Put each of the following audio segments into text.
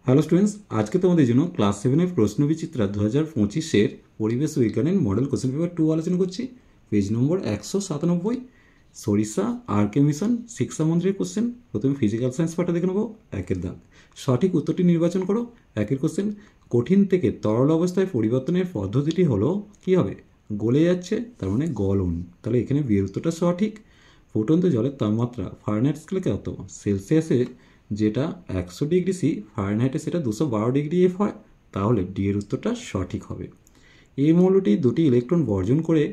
Hello students, আজকে তোমাদের জন্য ক্লাস 7-এর প্রশ্নবিচিত্রা 2025-এর পরিবেশ বিজ্ঞানের মডেল কোশ্চেন পেপার 2 আলোচনা করছি। পেজ নম্বর 197, সরিষা আরকে মিশন শিক্ষামন্ত্রীর কোশ্চেন। প্রথমে ফিজিক্যাল সায়েন্স পার্টটা দেখে নেবো। একের দাগ, সঠিক উত্তরটি নির্বাচন করো। একের কোশ্চেন, কঠিন থেকে তরল অবস্থায় পরিবর্তনের পদ্ধতিটি হলো কি হবে? গলে যাচ্ছে, তার মানে গলন। তাহলে এখানে বিয়ের উত্তরটা সঠিক। ফুটন্ত জলের তাপমাত্রা ফারেনহাইট স্কেলে কত? সেলসিয়াসে যেটা 100 ডিগ্রি সি, ফারেনহাইটে সেটা 212 ডিগ্রি এফ হয়। তাহলে ডি এর উত্তরটা সঠিক হবে। এই মৌলটি দুটি ইলেকট্রন বর্জন করে,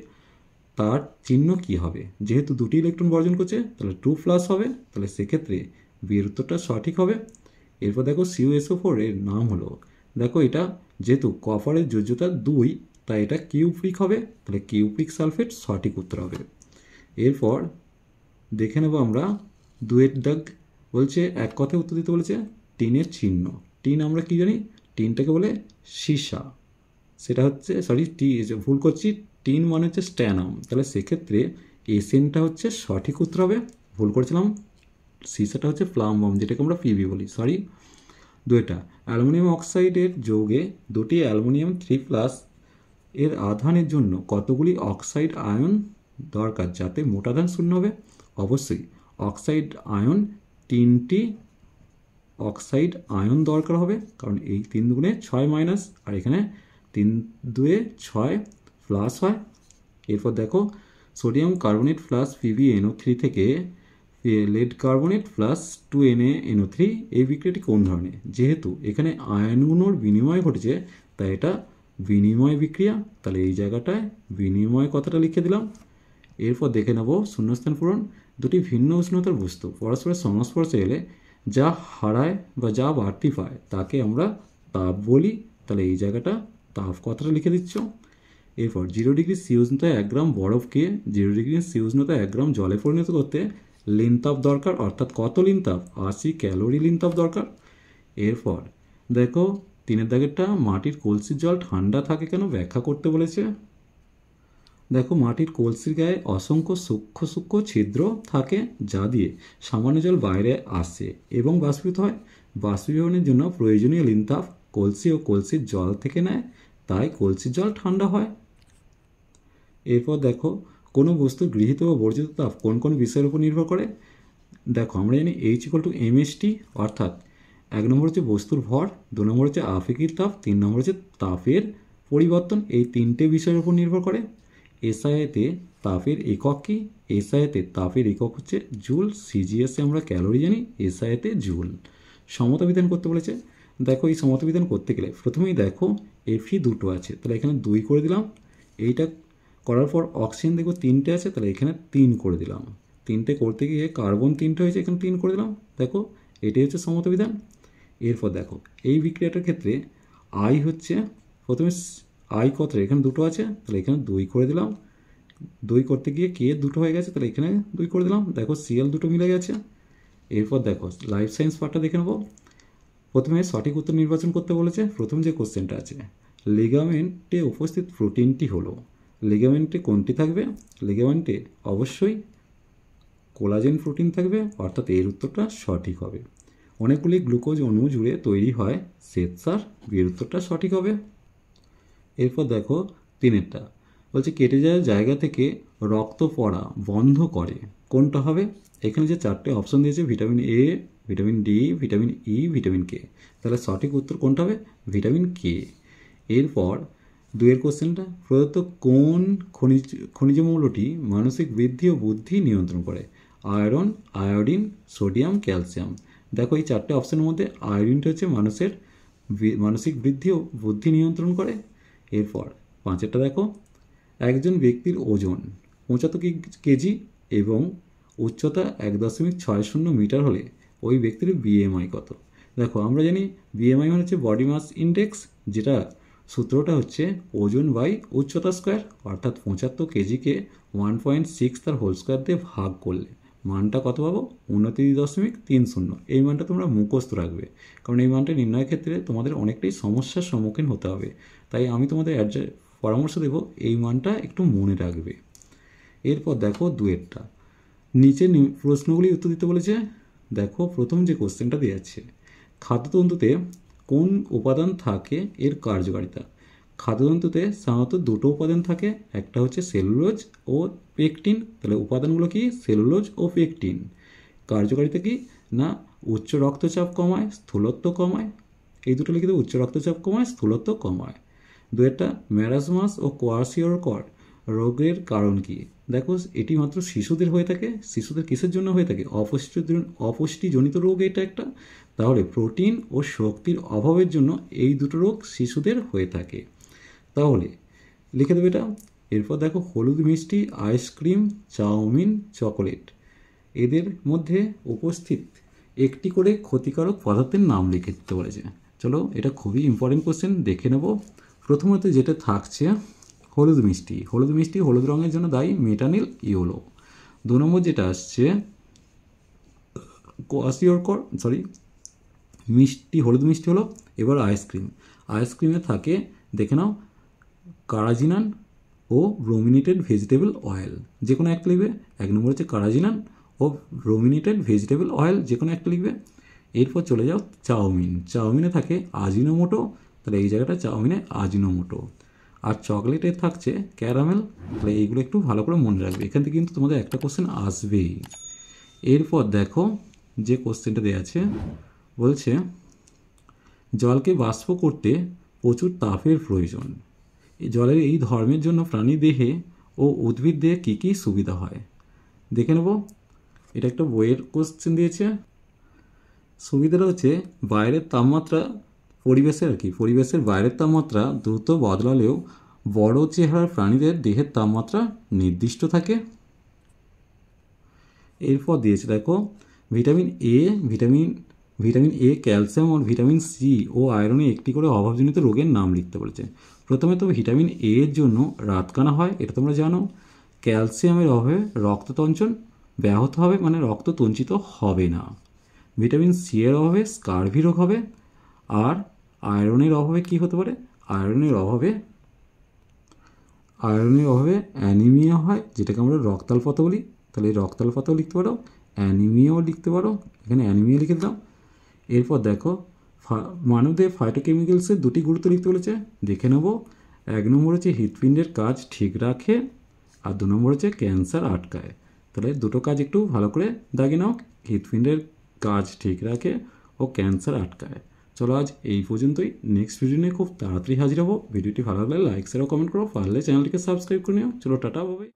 তার চিহ্ন কি হবে? যেহেতু দুটি ইলেকট্রন বর্জন করছে তাহলে 2+ হবে, তাহলে সেক্ষেত্রে বি এর উত্তরটা সঠিক হবে। এরপর দেখো CuSO4 এর নাম হলো, দেখো এটা যেহেতু কপারের যোজ্যতা 2, তাই এটা কিউপ্রিক হবে, তাহলে কিউপ্রিক সালফেট সঠিক উত্তর হবে। এরপর দেখে নেব আমরা 2-এর দাগ, বলছে এক কথায় উত্তর দিতে বলেছে টিনের চিহ্ন। টিন আমরা কি জানি? টিনটাকে বলে সীসা, সেটা হচ্ছে ভুল করছি, টিন মানে হচ্ছে স্ট্যানাম, তাহলে সেক্ষেত্রে এসএনটা হচ্ছে সঠিক উত্তর হবে। ভুল করেছিলাম, সীসাটা হচ্ছে প্লাম্বাম, যেটাকে আমরা পিবি বলি, সরি। দুইটা, অ্যালুমিনিয়াম অক্সাইডের যৌগে দুটি অ্যালুমিনিয়াম 3+ এর আধানের জন্য কতগুলি অক্সাইড আয়ন দরকার যাতে মোট আধান শূন্য হবে? অবশ্যই অক্সাইড আয়ন 3টি অক্সাইড আয়ন দরকার হবে, কারণ এই 3 দুগুণে 6 আর এখানে 3 দুয়ে 6 প্লাস হয়। এরপর দেখো সোডিয়াম কার্বনেট প্লাস PbNO3 থেকে লেড কার্বনেট প্লাস 2NaNO3 এই বিক্রিয়াটি কোন ধরনের? যেহেতু এখানে আয়নগুলোর বিনিময় ঘটেছে তাই এটা বিনিময় বিক্রিয়া, তাহলে এই জায়গাটায় বিনিময় কথাটা লিখে দিলাম। এরপর দেখে নেব শূন্যস্থান পূরণ। দুটি ভিন্ন উষ্ণতার বস্তু পরস্পরের সংস্পর্শে এলে যা হারায় বা যা বাড়তি পায় তাকে আমরা তাপ বলি, তাহলে এই জায়গাটা তাপ কথাটা লিখে দিচ্ছ। এরপর 0 ডিগ্রি সি উষ্ণতায় 1 গ্রাম বরফকে 0 ডিগ্রি সি উষ্ণতায় 1 গ্রাম জলে পরিণত করতে লিন তাপ দরকার, অর্থাৎ কত লিন তাপ? 80 ক্যালোরি লিন তাপ দরকার। এরপর দেখো 3-এর দাগেরটা, মাটির কলসির জল ঠান্ডা থাকে কেন ব্যাখ্যা করতে বলেছে। দেখো মাটির কলসির গায়ে অসংখ্য সূক্ষ্ম সূক্ষ্ম ছিদ্র থাকে যা দিয়ে সামান্য জল বাইরে আসে এবং বাষ্পীভূত হয়। বাষ্পীভবনের জন্য প্রয়োজনীয় লিন তাপ কলসি ও কলসির জল থেকে নেয়, তাই কলসির জল ঠান্ডা হয়। এরপর দেখো কোনো বস্তুর গৃহীত বা বর্জিত তাপ কোন কোন বিষয়ের উপর নির্ভর করে? দেখো আমরা জানি H=mHT, অর্থাৎ 1 নম্বর হচ্ছে বস্তুর ভর, 2 নম্বর হচ্ছে আপেক্ষিক তাপ, 3 নম্বর হচ্ছে তাপের পরিবর্তন। এই 3টে বিষয়ের উপর নির্ভর করে। এসআইতে তাপের একক কি? এসআইতে তাপের একক হচ্ছে জুল, সিজিএসে আমরা ক্যালোরি জানি, এসআইতে জুল। সমতা বিধান করতে বলেছে। দেখো এই সমতা বিধান করতে গেলে প্রথমেই দেখো এফি দুটো আছে, তাহলে এখানে 2 করে দিলাম। এইটা করার পর অক্সিজেন দেখো 3টে আছে, তাহলে এখানে 3 করে দিলাম। 3টে করতে গিয়ে কার্বন 3টে হয়েছে, এখানে 3 করে দিলাম। দেখো এটাই হচ্ছে সমতা বিধান। এরপর দেখো এই বিক্রিয়াটার ক্ষেত্রে আই হচ্ছে প্রথমে আই কত, এখানে 2 আছে, তাহলে এখানে 2 করে দিলাম। 2 করতে গিয়ে কে 2 হয়ে গেছে, তাহলে এখানে 2 করে দিলাম। দেখো সিএল 2 মিলে গেছে। এরপর দেখো লাইফ সায়েন্স পার্টটা দেখে নেবো। প্রথমে সঠিক উত্তর নির্বাচন করতে বলেছে। প্রথম যে কোশ্চেনটা আছে, লিগামেন্টে উপস্থিত প্রোটিনটি হলো, লিগামেন্টে কোনটি থাকবে? লিগামেন্টে অবশ্যই কোলাজেন প্রোটিন থাকবে, অর্থাৎ এর উত্তরটা সঠিক হবে। অনেকগুলি গ্লুকোজ অণু জুড়ে তৈরি হয় শ্বেতসার, এর উত্তরটা সঠিক হবে। এরপর দেখো 3-এরটা বলছে কেটে যাওয়ার জায়গা থেকে রক্ত পড়া বন্ধ করে, কোনটা হবে? এখানে যে 4টে অপশন দিয়েছে, vitamin A, vitamin D, vitamin E, vitamin K, তাহলে সঠিক উত্তর কোনটা হবে? Vitamin K. এরপর 2-এর কোশ্চেনটা, প্রদত্ত কোন খনিজ মৌলটি মানসিক বৃদ্ধি ও বুদ্ধি নিয়ন্ত্রণ করে? Iron, iodine, sodium, calcium. দেখো এই 4টে অপশনের মধ্যে আয়োডিনটা হচ্ছে মানুষের মানসিক বৃদ্ধি ও বুদ্ধি নিয়ন্ত্রণ করে। এরপর 5-এরটা দেখো, একজন ব্যক্তির ওজন 75 কেজি এবং উচ্চতা 1.60 মিটার হলে ওই ব্যক্তির বিএমআই কত? দেখো আমরা জানি বিএমআই মানে হচ্ছে বডি মাস ইন্ডেক্স, যেটা সূত্রটা হচ্ছে ওজন বাই উচ্চতা স্কোয়ার, অর্থাৎ 75 কেজিকে 1.6 তার হোল স্কোয়ার দিয়ে ভাগ করলে মানটা কত পাবো? 29.30। এই মানটা তোমরা মুখস্থ রাখবে, কারণ এই মানটা নির্ণয়ের ক্ষেত্রে তোমাদের অনেকটাই সমস্যার সম্মুখীন হতে হবে। তাই আমি তোমাদের পরামর্শ দেব এই মানটা একটু মনে রাখবে। এরপর দেখো 2-এরটা, নিচে প্রশ্নগুলি উত্তর দিতে বলেছে। দেখো প্রথম যে কোশ্চেনটা দেওয়া আছে, খাদ্যতন্তুতে কোন উপাদান থাকে এর কার্যকারিতা? খাদ্যতন্ত্রতে সাধারণত দুটো উপাদান থাকে, একটা হচ্ছে সেলুলোজ ও পেকটিন। তাহলে উপাদানগুলো কি? সেলুলোজ ও পেকটিন। কার্যকারিতা কি না উচ্চ রক্তচাপ কমায়, স্থূলত্ব কমায়। এই দুটো লিখে দেবো, উচ্চ রক্তচাপ কমায়, স্থূলত্ব কমায়। একটা ম্যারাসমাস ও কোয়ারসিওরকর রোগের কারণ কি? দেখো এটি মাত্র শিশুদের হয়ে থাকে। শিশুদের কিসের জন্য হয়ে থাকে? অপুষ্টিজনিত রোগ এটা একটা। তাহলে প্রোটিন ও শক্তির অভাবের জন্য এই দুটো রোগ শিশুদের হয়ে থাকে। তাহলে লিখে দেবে এটা। এরপর দেখো হলুদ মিষ্টি, আইসক্রিম, চাউমিন, চকোলেট, এদের মধ্যে উপস্থিত একটি করে ক্ষতিকারক পদার্থের নাম লিখে দিতে বলেছে। চলো এটা খুবই ইম্পর্টেন্ট কোশ্চেন, দেখে নেব। প্রথমত যেটা থাকছে হলুদ মিষ্টি। হলুদ মিষ্টি হলুদ রঙের জন্য দায়ী মেটানিল ইয়েলো। 2 নম্বর যেটা আসছে কোয়াসিওরকর মিষ্টি, হলুদ মিষ্টি হলো। এবার আইসক্রিম। আইসক্রিমে থাকে দেখে নাও কারাজিনান ও ব্রোমিনেটেড ভেজিটেবল অয়েল, যে কোনো একটা লিখবে। 1 নম্বর হচ্ছে কারাজিনান ও ব্রোমিনেটেড ভেজিটেবল অয়েল, যে কোনো একটা লিখবে। এরপর চলে যাও চাউমিন। চাউমিনে থাকে আজিনোমোটো, তাহলে এই জায়গাটা চাউমিনে আজিনোমোটো। আর চকলেটে থাকছে ক্যারামেল। তাহলে এইগুলো একটু ভালো করে মনে রাখবে, এখান থেকে কিন্তু তোমাদের একটা কোশ্চেন আসবেই। এরপর দেখো যে কোশ্চেনটা দেওয়া আছে, বলছে জলকে বাষ্প করতে প্রচুর তাপের প্রয়োজন। জলের এই ধর্মের জন্য প্রাণী দেহে ও উদ্ভিদ দেহে কী কী সুবিধা হয়? দেখে নেব। এটা একটা বইয়ের কোশ্চেন দিয়েছে। সুবিধাটা হচ্ছে বাইরের তাপমাত্রা, পরিবেশের বাইরের তাপমাত্রা দ্রুত বদলালেও বড় চেহারার প্রাণীদের দেহের তাপমাত্রা নির্দিষ্ট থাকে। এরপর দিয়েছে দেখো ভিটামিন এ, ক্যালসিয়াম ও ভিটামিন সি ও আয়রনে একটি করে অভাবজনিত রোগের নাম লিখতে বলেছে। প্রথমে তো ভিটামিন এ এর জন্য রাতকানা হয়, এটা তোমরা জানো। ক্যালসিয়ামের অভাবে রক্ততঞ্চন ব্যাহত হবে, মানে রক্ত তঞ্চিত হবে না। ভিটামিন সি এর অভাবে স্কারভি রোগ হবে। আর আয়রনের অভাবে কি হতে পারে? আয়রনের অভাবে অ্যানিমিয়া হয়, যেটাকে আমরা রক্তাল্পতা বলি। তাহলে এই রক্তাল্পতাও লিখতে পারো, অ্যানিমিয়াও লিখতে পারো। এখানে অ্যানিমিয়া লিখে দিলাম। এরপর দেখো মানবদেহে ফাইটোকেমিক্যালসের 2টি গুরুত্ব লিখতে বলেছে, দেখে নেব। 1 নম্বর হচ্ছে হৃৎপিণ্ডের কাজ ঠিক রাখে, আর 2 নম্বর হচ্ছে ক্যান্সার আটকায়। তাহলে দুটো কাজ একটু ভালো করে দাগে নাও, হৃৎপিণ্ডের কাজ ঠিক রাখে ও ক্যান্সার আটকায়। চলো আজ এই পর্যন্তই। নেক্সট ভিডিও নিয়ে খুব তাড়াতাড়ি হাজির হবো। ভিডিওটি ভালো লাগলে লাইক শেয়ার ও কমেন্ট করো, পারলে চ্যানেলটিকে সাবস্ক্রাইব করে নিও। চলো টাটা, বাই।